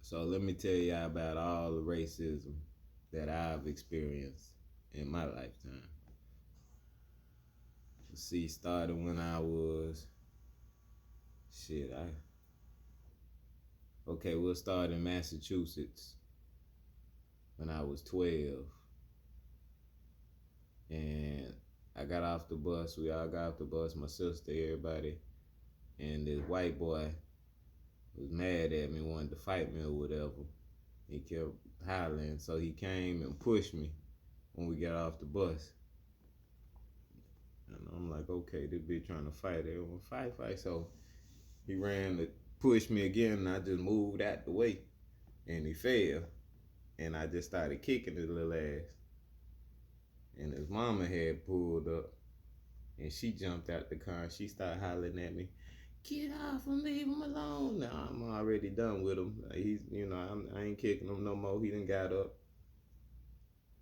So let me tell you about all the racism that I've experienced in my lifetime. See, started when I was shit. We'll start in Massachusetts when I was 12, and I got off the bus. We all got off the bus. My sister, everybody, and this white boy was mad at me, wanted to fight me or whatever. He kept hollering, so he came and pushed me when we got off the bus. And I'm like, okay, this bitch trying to fight. Everyone fight. So he ran to push me again, and I just moved out the way, and he fell. And I just started kicking his little ass. And his mama had pulled up, and she jumped out the car, and she started hollering at me, get off and leave him alone. Now I'm already done with him. I ain't kicking him no more. He done got up.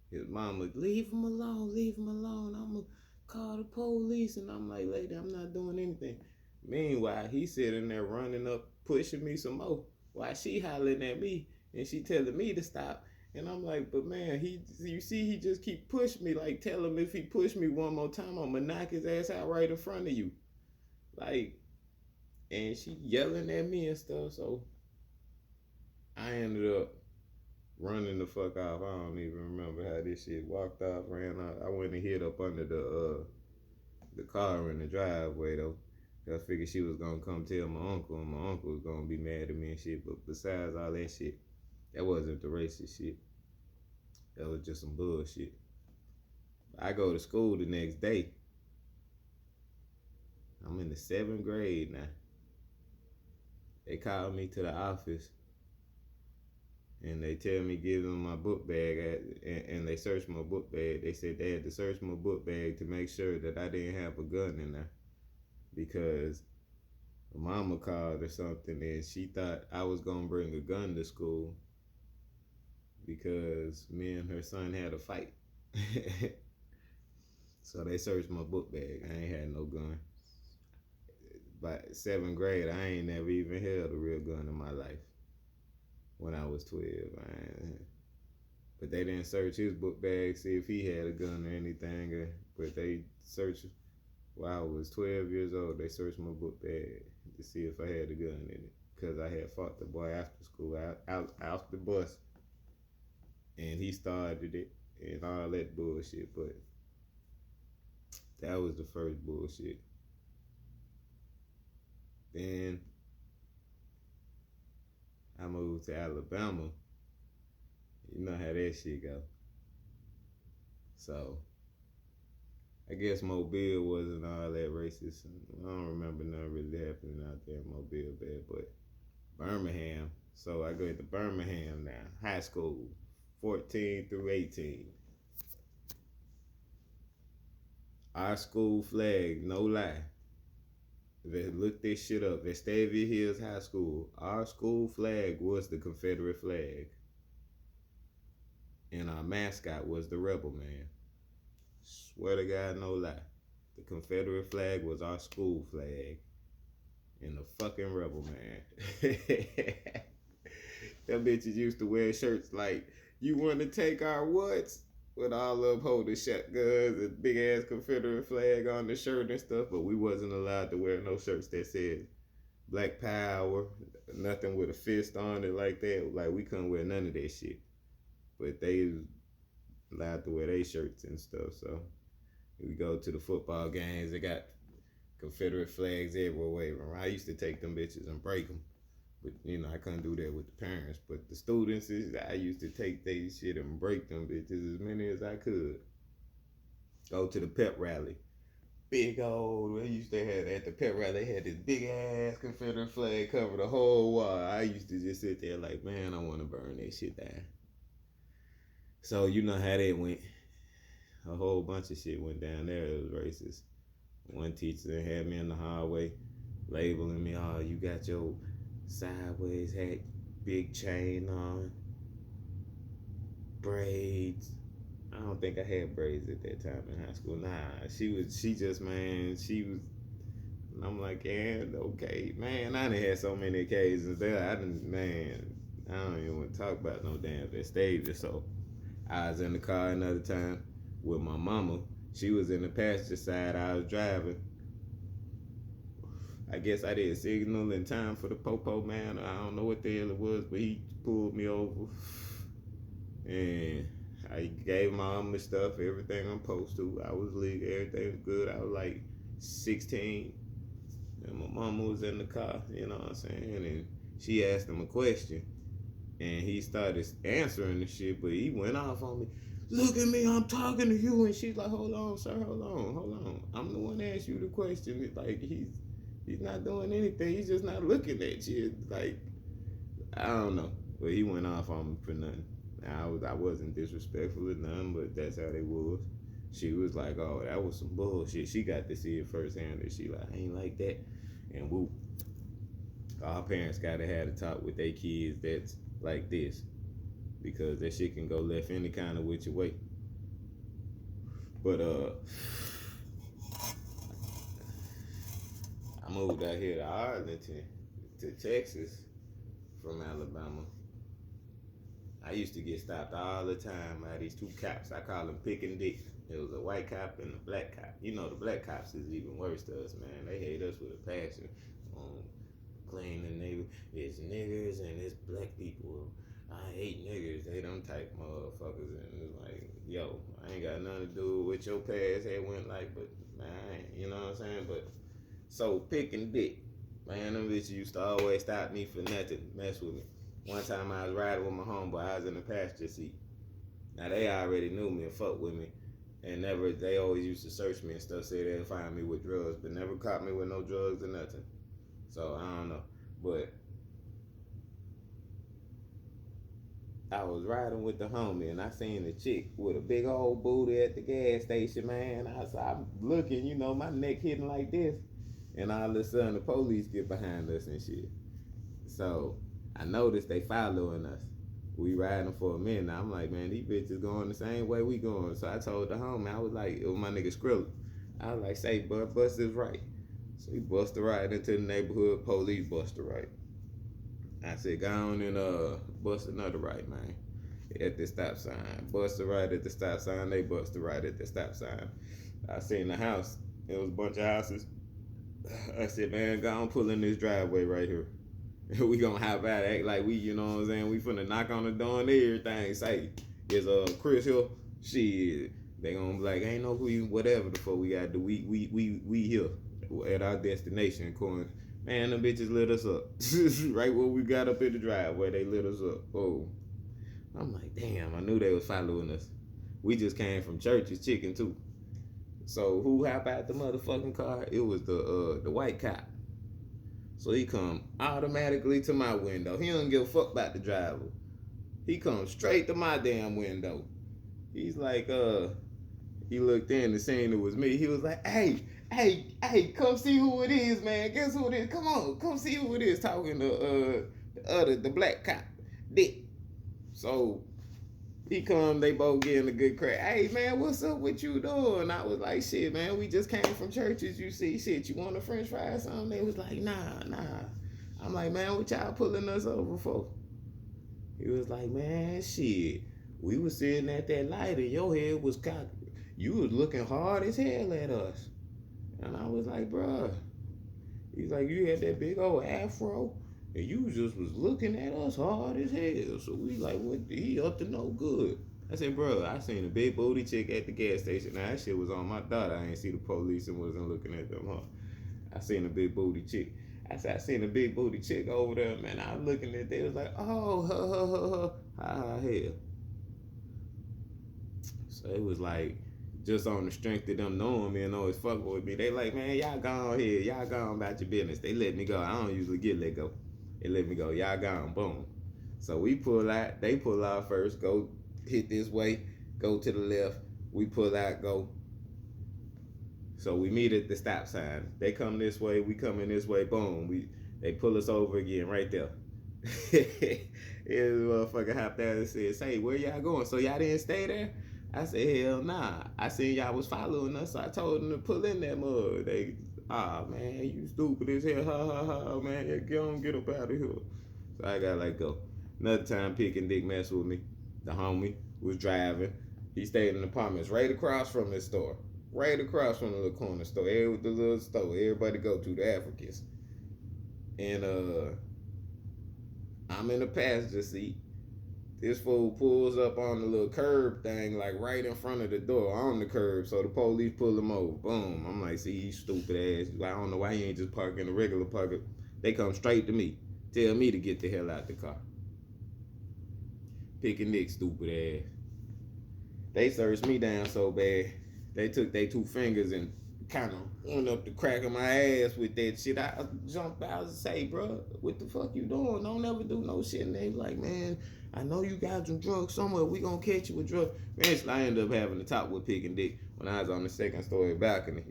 His mama, leave him alone, leave him alone. I'm gonna call the police. And I'm like, lady, I'm not doing anything. Meanwhile, he sitting there running up, pushing me some more. While she hollering at me and she telling me to stop. And I'm like, but man, you see, he just keep pushing me. Like, tell him if he push me one more time, I'm gonna knock his ass out right in front of you. Like, and she yelling at me and stuff. So I ended up running the fuck off. I don't even remember how this shit walked off, ran out. I went and hid up under the car in the driveway though. I figured she was gonna come tell my uncle, and my uncle was gonna be mad at me and shit. But besides all that shit, that wasn't the racist shit. That was just some bullshit. I go to school the next day. I'm in the 7th grade now. They called me to the office and they tell me give them my book bag, and they searched my book bag. They said they had to search my book bag to make sure that I didn't have a gun in there because mama called or something and she thought I was gonna bring a gun to school because me and her son had a fight. So they searched my book bag. I ain't had no gun. By 7th grade, I ain't never even held a real gun in my life. When I was 12, but they didn't search his book bag, see if he had a gun or anything. But they searched while I was 12 years old. They searched my book bag to see if I had a gun in it because I had fought the boy after school out the bus, and he started it and all that bullshit. But that was the first bullshit. Then I moved to Alabama. You know how that shit go. So I guess Mobile wasn't all that racist. I don't remember nothing really happening out there in Mobile bad, but Birmingham. So I go to Birmingham now, high school, 14 through 18. Our school flag, no lie. They looked this shit up. Vestavia Hills High School. Our school flag was the Confederate flag. And our mascot was the Rebel Man. Swear to God, no lie. The Confederate flag was our school flag. And the fucking Rebel Man. Them bitches used to wear shirts like, you want to take our what's? With all of them holding shotguns and big ass Confederate flag on the shirt and stuff, but we wasn't allowed to wear no shirts that said Black Power, nothing with a fist on it like that. Like we couldn't wear none of that shit. But they was allowed to wear their shirts and stuff. So we go to the football games. They got Confederate flags everywhere waving. I used to take them bitches and break them. But, I couldn't do that with the parents. But the students, I used to take their shit and break them bitches as many as I could. Go to the pep rally. Big old, they used to have, at the pep rally, they had this big ass Confederate flag cover the whole wall. I used to just sit there like, man, I want to burn that shit down. So, you know how that went. A whole bunch of shit went down there. It was racist. One teacher had me in the hallway labeling me, oh, you got your sideways hat, big chain on, braids. I don't think I had braids at that time in high school. Nah, she was. And I'm like, yeah, okay, man. I done had so many occasions there. I didn't, man. I don't even want to talk about no damn Vestavia. So I was in the car another time with my mama. She was in the passenger side. I was driving. I guess I did signal in time for the popo man. I don't know what the hell it was, but he pulled me over. And I gave my mom the stuff, everything I'm supposed to. I was legal, everything was good. I was like 16. And my mama was in the car, you know what I'm saying? And she asked him a question. And he started answering the shit, but he went off on me. Look at me, I'm talking to you. And she's like, hold on, sir, hold on. I'm the one that asked you the question. It's like, he's not doing anything. He's just not looking at you. Like, I don't know. But he went off on me for nothing. I wasn't disrespectful or nothing, but that's how they was. She was like, oh, that was some bullshit. She got to see it firsthand, and she like, I ain't like that. And whoop. All parents gotta have a talk with their kids that's like this, because that shit can go left any kind of which way. But I moved out here to Arlington, to Texas from Alabama. I used to get stopped all the time by these two cops. I call them picking dicks. It was a white cop and a black cop. You know, the black cops is even worse to us, man. They hate us with a passion. Claim the nigga, it's niggers and it's black people. I hate niggers. They them type motherfuckers. And it's like, yo, I ain't got nothing to do with your past. They went like, but man, I ain't, you know what I'm saying? But so picking dick, man, them bitches used to always stop me for nothing, mess with me. One time I was riding with my homeboy, I was in the passenger seat. Now they already knew me and fucked with me, and they always used to search me and stuff, say they'd find me with drugs, but never caught me with no drugs or nothing. So I don't know, but I was riding with the homie and I seen a chick with a big old booty at the gas station, man. I'm looking, you know, my neck hitting like this, and all of a sudden the police get behind us and shit. So I noticed they following us. We riding for a minute. Now I'm like, man, these bitches going the same way we going. So I told the homie, I was like, it was my nigga Skrilla. I was like, say, bud, bust this right. So he busted right into the neighborhood. Police busted right. I said, go on and bust another right, man. At the stop sign. Busted right at the stop sign. They busted right at the stop sign. I seen the house. It was a bunch of houses. I said, man, go on, pull in this driveway right here. We gonna hop out, act like we, you know what I'm saying? We finna knock on the door and everything. Say, is Chris here? Shit. They gonna be like, ain't no who you, whatever the fuck we gotta do. We here at our destination, Corn. Man, them bitches lit us up. Right where we got up in the driveway, they lit us up. Oh. I'm like, damn, I knew they was following us. We just came from Church's Chicken too. So who hopped out the motherfucking car? It was the white cop. So he come automatically to my window. He don't give a fuck about the driver. He comes straight to my damn window. He's like, he looked in and seen it was me. He was like, hey, come see who it is, man. Guess who it is? Come on, come see who it is. Talking to the black cop, Dick. So he come, they both getting a good crack. Hey man, what's up? What you doing? I was like, shit, man, we just came from Church's. You see, shit, you want a French fry or something? They was like, nah. I'm like, man, what y'all pulling us over for? He was like, man, shit, we was sitting at that light and your head was cocked. You was looking hard as hell at us. And I was like, bruh. He's like, you had that big old afro. And you just was looking at us hard as hell. So we like, what? He up to no good. I said, bro, I seen a big booty chick at the gas station. Now that shit was on my daughter. I ain't see the police and wasn't looking at them, huh? I seen a big booty chick. I said, I seen a big booty chick over there, man. I was looking at, they was like, oh, hell. So it was like, just on the strength of them knowing me and always fucking with me. They like, man, y'all gone here. Y'all gone about your business. They let me go. I don't usually get let go. They let me go. Y'all gone. Boom. So we pull out. They pull out first. Go hit this way. Go to the left. We pull out. Go. So we meet at the stop sign. They come this way. We come in this way. Boom. They pull us over again right there. This motherfucker hopped out and said, say, where y'all going? So y'all didn't stay there? I said, hell nah. I seen y'all was following us, so I told them to pull in that mud. They, man, you stupid as hell. Ha, man. Get up out of here. So I got like go. Another time, Pick and Dick messed with me. The homie was driving. He stayed in the apartments right across from his store. Right across from the little corner store. The little store everybody go to, the Africans. And I'm in the passenger seat. This fool pulls up on the little curb thing, like right in front of the door, on the curb. So the police pull him over. Boom. I'm like, see, you stupid ass. I don't know why he ain't just park in the regular park. They come straight to me. Tell me to get the hell out the car. Pick and Nick, stupid ass. They searched me down so bad. They took their 2 fingers and kind of went up the crack of my ass with that shit. I jumped out and say, bro, what the fuck you doing? Don't ever do no shit. And they like, man, I know you got some drugs somewhere. We gonna catch you with drugs. Eventually, I ended up having to talk with Pick and Dick when I was on the 2nd story balcony,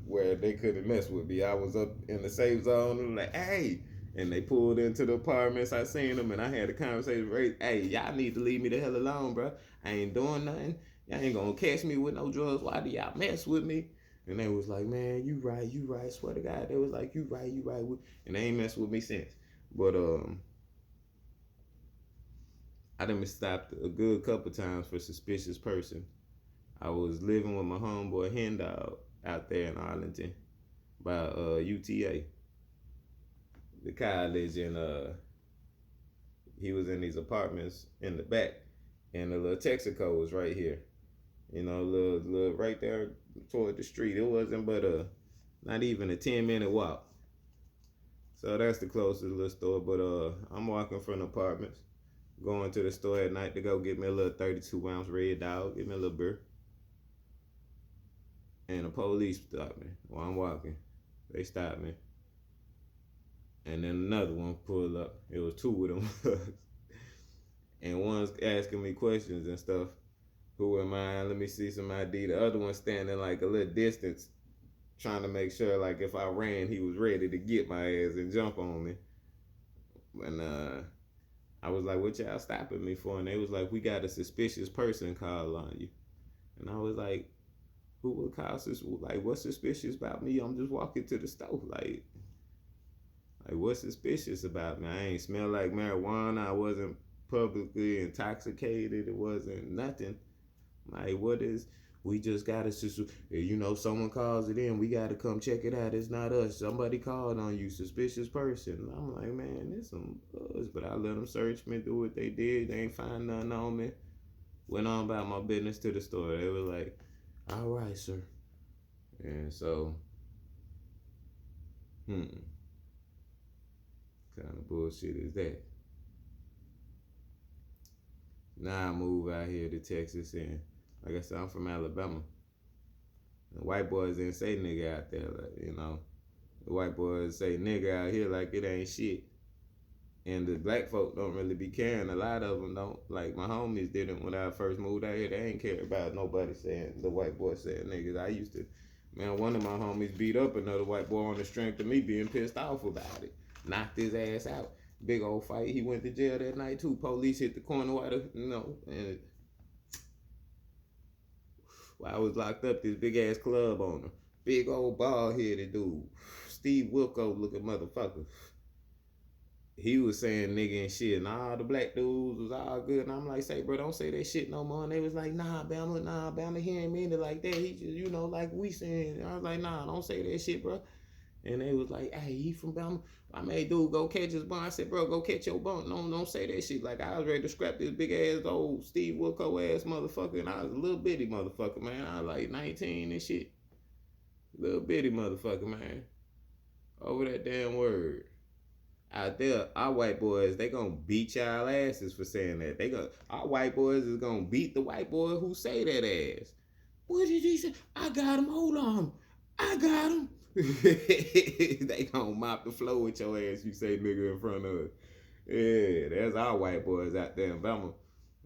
where they couldn't mess with me. I was up in the safe zone and like, hey. And they pulled into the apartments. I seen them and I had a conversation with, hey, y'all need to leave me the hell alone, bro. I ain't doing nothing. Y'all ain't gonna catch me with no drugs. Why do y'all mess with me? And they was like, man, you right. Swear to God. They was like, you right. And they ain't messed with me since. But I done been stopped a good couple times for suspicious person. I was living with my homeboy Hen Dog out there in Arlington by UTA. The college, and he was in these apartments in the back, and the little Texaco was right here. You know, little right there toward the street. It wasn't but not even a 10-minute walk. So that's the closest little store. But I'm walking from the apartments, going to the store at night to go get me a little 32-ounce Red Dog, get me a little beer. And the police stopped me while I'm walking. They stopped me. And then another one pulled up. It was 2 of them. And one's asking me questions and stuff. Who am I? Let me see some ID. The other one standing like a little distance, trying to make sure like if I ran, he was ready to get my ass and jump on me. And I was like, what y'all stopping me for? And they was like, we got a suspicious person call on you. And I was like, who would call this? Like, what's suspicious about me? I'm just walking to the store. Like what's suspicious about me? I ain't smell like marijuana. I wasn't publicly intoxicated. It wasn't nothing. Like, what is, we just gotta, you know, someone calls it in, we gotta come check it out. It's not us. Somebody called on you, suspicious person. And I'm like, man, this some buzz. But I let them search me, do what they did. They ain't find nothing on me. Went on about my business to the store. They were like, all right, sir. And so, kind of bullshit is that? Now I move out here to Texas, and like I said, I'm from Alabama. The white boys didn't say nigga out there, like, you know. The white boys say nigga out here like it ain't shit. And the black folk don't really be caring. A lot of them don't. Like my homies didn't when I first moved out here. They ain't care about nobody saying, the white boy saying niggas. I used to, man, one of my homies beat up another white boy on the strength of me being pissed off about it. Knocked his ass out. Big old fight. He went to jail that night too. Police hit the corner while and while I was locked up, this big ass club owner. Big old bald headed dude. Steve Wilco looking motherfucker. He was saying nigga and shit, and all the black dudes was all good. And I'm like, say, bro, don't say that shit no more. And they was like, nah, Bama, he ain't mean it like that. He just, you know, like we saying. And I was like, nah, don't say that shit, bro. And they was like, hey, he from Bama. I made dude go catch his bone. I said, bro, go catch your bone. Don't say that shit. Like, I was ready to scrap this big ass old Steve Wilco ass motherfucker. And I was a little bitty motherfucker, man. I was like 19 and shit. Little bitty motherfucker, man. Over that damn word. Out there, our white boys, they gonna beat y'all asses for saying that. Our white boys is gonna beat the white boy who say that ass. What did he say? I got him. Hold on. I got him. They gonna mop the floor with your ass. You say nigga in front of us. Yeah, that's our white boys out there in Bama,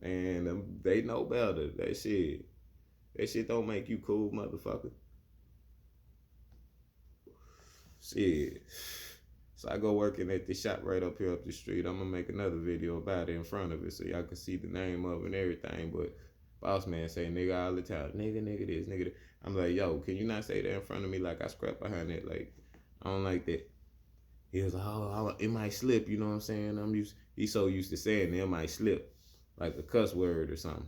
and they know better. That shit don't make you cool, motherfucker. Shit. So I go working at this shop right up here up the street. I'm gonna make another video about it in front of it so y'all can see the name of it and everything. But boss man say nigga all the time. Nigga this, nigga that. I'm like, yo, can you not say that in front of me like I scrap behind it? Like, I don't like that. He was like, oh, it might slip, you know what I'm saying? He's so used to saying it might slip, like a cuss word or something.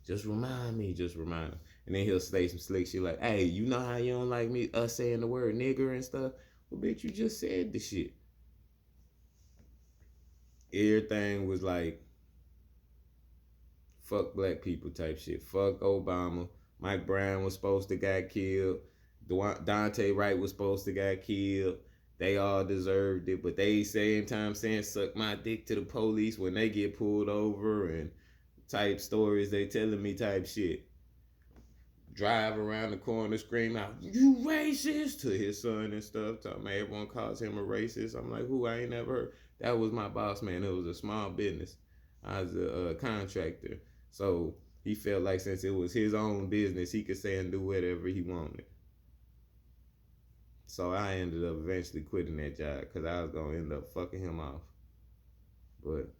Just remind him. And then he'll say some slick shit like, hey, you know how you don't like us saying the word nigger and stuff? Well, bitch, you just said the shit. Everything was like, fuck black people type shit. Fuck Obama. Mike Brown was supposed to got killed. Dante Wright was supposed to got killed. They all deserved it, but they same time saying suck my dick to the police when they get pulled over and type stories they telling me type shit. Drive around the corner, scream out, you racist to his son and stuff. Talking about everyone calls him a racist. I'm like, who? I ain't never heard. That was my boss, man. It was a small business. I was a contractor. So he felt like since it was his own business, he could say and do whatever he wanted. So I ended up eventually quitting that job because I was going to end up fucking him off. But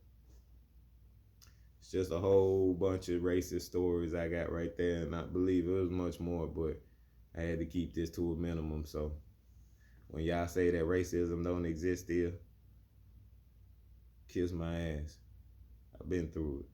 it's just a whole bunch of racist stories I got right there. And I believe it was much more, but I had to keep this to a minimum. So when y'all say that racism don't exist still, kiss my ass. I've been through it.